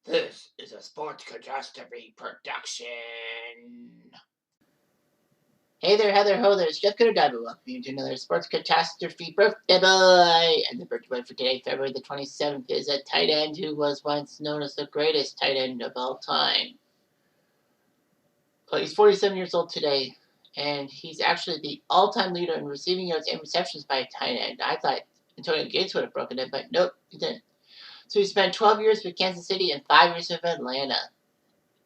This is a Sports Catastrophe production. Hey there, Heather Ho, there's Jeff Cutastrophe. Welcome you to another Sports Catastrophe birthday boy. And the birthday boy for today, February the 27th, is a tight end who was once known as the greatest tight end of all time. Well, he's 47 years old today, and he's actually the all-time leader in receiving yards and receptions by a tight end. I thought Antonio Gates would have broken it, but nope, he didn't. So he spent 12 years with Kansas City and 5 years with Atlanta.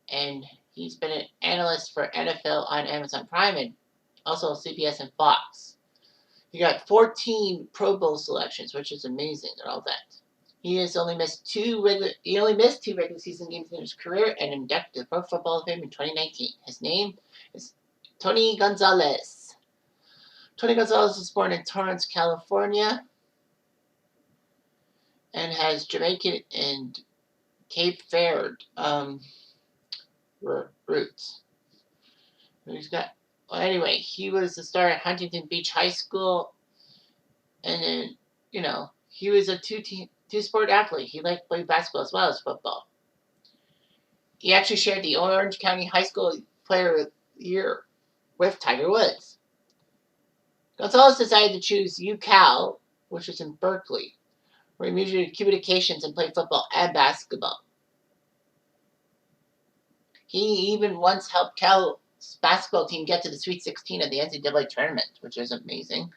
And he's been an analyst for NFL on Amazon Prime and also CBS and Fox. He got 14 Pro Bowl selections, which is amazing and all that. He only missed two regular season games in his career and inducted to the Pro Football Hall of Fame in 2019. His name is Tony Gonzalez. Tony Gonzalez was born in Torrance, California, and has Jamaican and Cape Verde roots. Anyway, he was a star at Huntington Beach High School, and then, he was a two-sport athlete. He liked to play basketball as well as football. He actually shared the Orange County High School Player of the Year with Tiger Woods. Gonzalez decided to choose UCal, which was in Berkeley, where he majored in communications and played football and basketball. He even once helped Cal's basketball team get to the Sweet 16 of the NCAA tournament, which is amazing.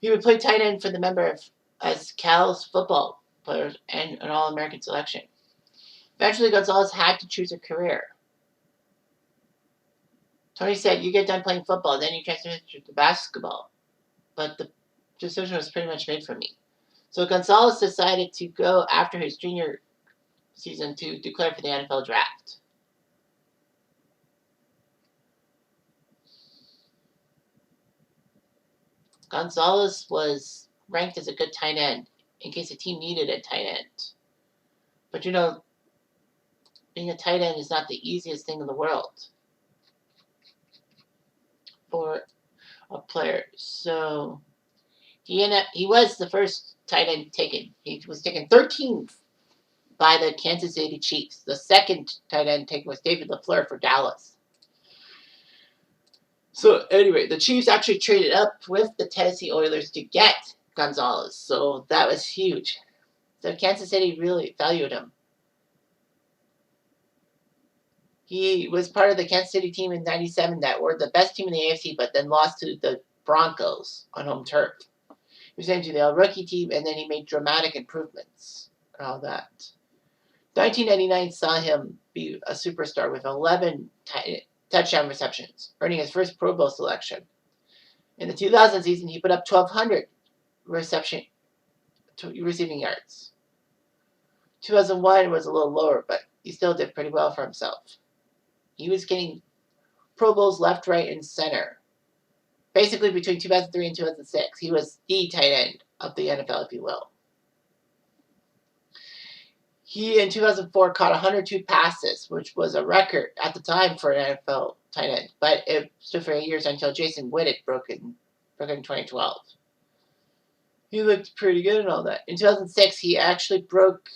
He would play tight end for the member as Cal's football players and an All-American selection. Eventually, Gonzalez had to choose a career. Tony said, "You get done playing football, then you transfer to basketball." But the decision was pretty much made for me. So Gonzalez decided to go after his junior season to declare for the NFL draft. Gonzalez was ranked as a good tight end in case a team needed a tight end. But being a tight end is not the easiest thing in the world for a player. So he was the first tight end taken. He was taken 13th by the Kansas City Chiefs. The second tight end taken was David LaFleur for Dallas. So anyway, the Chiefs actually traded up with the Tennessee Oilers to get Gonzalez. So that was huge. So Kansas City really valued him. He was part of the Kansas City team in '97 that were the best team in the AFC, but then lost to the Broncos on home turf. He was named to the All-Rookie team, and then he made dramatic improvements and all that. 1999 saw him be a superstar with 11 touchdown receptions, earning his first Pro Bowl selection. In the 2000 season, he put up 1,200 receiving yards. 2001 was a little lower, but he still did pretty well for himself. He was getting Pro Bowls left, right, and center. Basically, between 2003 and 2006, he was the tight end of the NFL, if you will. He, in 2004, caught 102 passes, which was a record at the time for an NFL tight end. But it stood for 8 years until Jason Witten broke it in 2012. He looked pretty good and all that. In 2006, he actually broke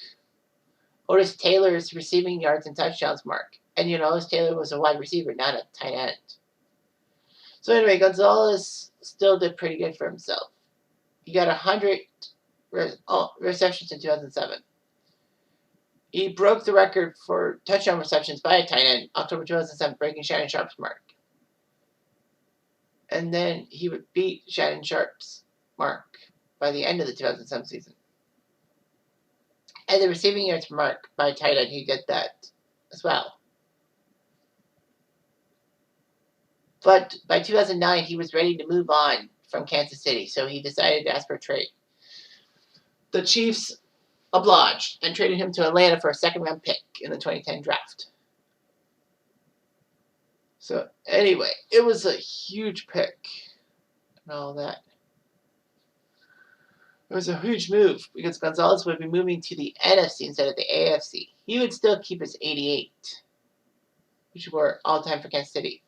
Otis Taylor's receiving yards and touchdowns mark. And, Otis Taylor was a wide receiver, not a tight end. So anyway, Gonzalez still did pretty good for himself. He got 100 receptions in 2007. He broke the record for touchdown receptions by a tight end, October 2007, breaking Shannon Sharpe's mark. And then he would beat Shannon Sharpe's mark by the end of the 2007 season. And the receiving yards mark by a tight end, he did that as well. But by 2009, he was ready to move on from Kansas City, so he decided to ask for a trade. The Chiefs obliged and traded him to Atlanta for a second-round pick in the 2010 draft. So anyway, it was a huge pick and all that. It was a huge move because Gonzalez would be moving to the NFC instead of the AFC. He would still keep his 88, which were all-time for Kansas City.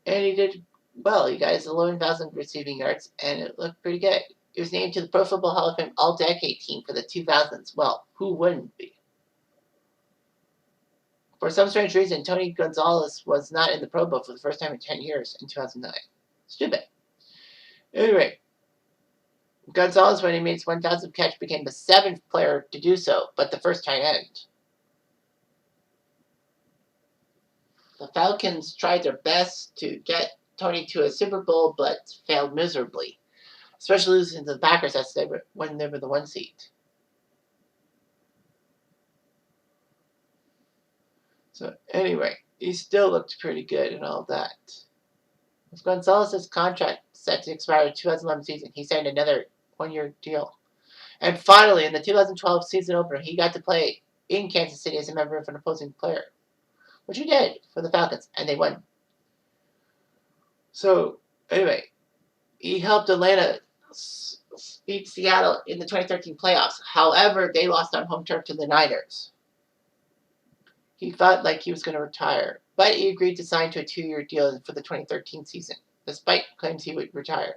And he did well. He got his 11,000 receiving yards, and it looked pretty good. He was named to the Pro Football Hall of Fame All-Decade team for the 2000s. Well, who wouldn't be? For some strange reason, Tony Gonzalez was not in the Pro Bowl for the first time in 10 years in 2009. Stupid. Anyway, Gonzalez, when he made his 1,000th catch, became the 7th player to do so, but the first tight end. The Falcons tried their best to get Tony to a Super Bowl, but failed miserably, especially losing to the Packers when they were the 1 seed. So anyway, he still looked pretty good and all that. With Gonzalez's contract set to expire in the 2011 season, he signed another 1-year deal. And finally, in the 2012 season opener, he got to play in Kansas City as a member of an opposing player, which he did for the Falcons, and they won. So anyway, he helped Atlanta beat Seattle in the 2013 playoffs. However, they lost on home turf to the Niners. He felt like he was going to retire, but he agreed to sign to a 2-year deal for the 2013 season, despite claims he would retire.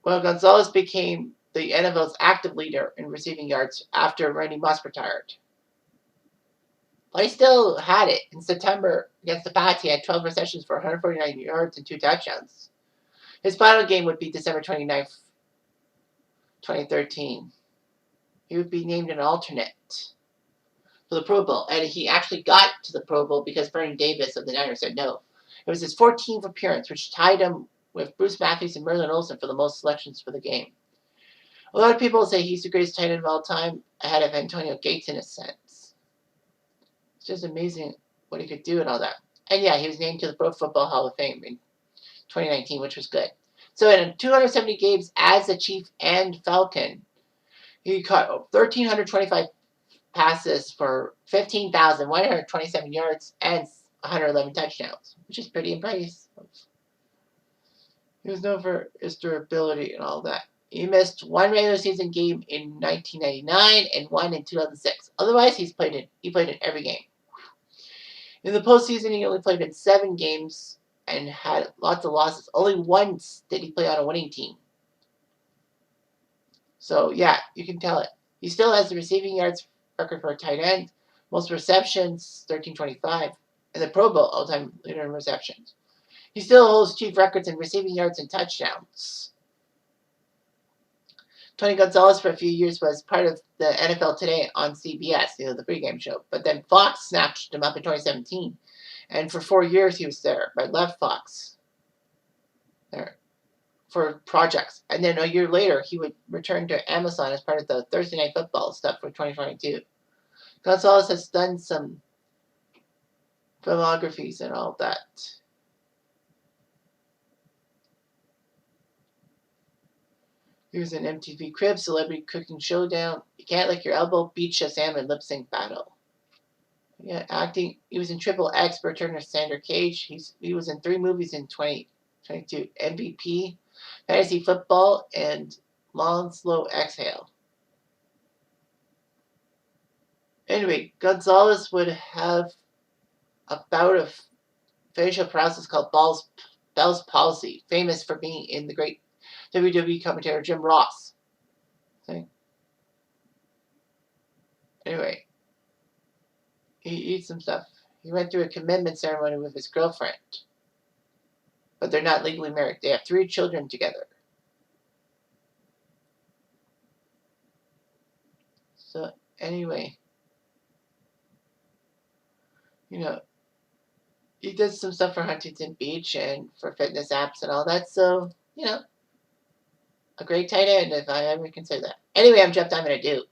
Well, Gonzalez became the NFL's active leader in receiving yards after Randy Moss retired. But he still had it. In September against the Pats, he had 12 receptions for 149 yards and 2 touchdowns. His final game would be December 29th, 2013. He would be named an alternate for the Pro Bowl, and he actually got to the Pro Bowl because Vernon Davis of the Niners said no. It was his 14th appearance, which tied him with Bruce Matthews and Merlin Olsen for the most selections for the game. A lot of people say he's the greatest tight end of all time, ahead of Antonio Gates in a sense. It's just amazing what he could do and all that. And yeah, he was named to the Pro Football Hall of Fame in 2019, which was good. So in 270 games as a Chief and Falcon, he caught 1,325 passes for 15,127 yards and 111 touchdowns, which is pretty impressive. He was known for his durability and all that. He missed 1 regular season game in 1999 and 1 in 2006. Otherwise, he played in every game. In the postseason, he only played in 7 games and had lots of losses. Only once did he play on a winning team. So, yeah, you can tell it. He still has the receiving yards record for a tight end, most receptions, 1,325, and the Pro Bowl all-time leader in receptions. He still holds chief records in receiving yards and touchdowns. Tony Gonzalez for a few years was part of the NFL Today on CBS, the pregame show. But then Fox snatched him up in 2017. And for 4 years he was there, but left Fox there for projects. And then a year later he would return to Amazon as part of the Thursday Night Football stuff for 2022. Gonzalez has done some filmographies and all that. Here's an MTV Cribs Celebrity Cooking Showdown. You Can't Lick Your Elbow, Beach Shazam, and Lip Sync Battle. Yeah, acting. He was in Triple X, Burt Turner, Sandra Cage. He was in 3 movies in 2022. MVP, Fantasy Football, and Long Slow Exhale. Anyway, Gonzalez would have a bout of facial paralysis called Bell's palsy, famous for being in the great WWE commentator Jim Ross. Okay. Anyway, he eats some stuff. He went through a commitment ceremony with his girlfriend, but they're not legally married. They have 3 children together. So anyway, he did some stuff for Huntington Beach and for fitness apps and all that. So, a great tight end, if I ever can say that. Anyway, I'm Jeff Diamond. I do.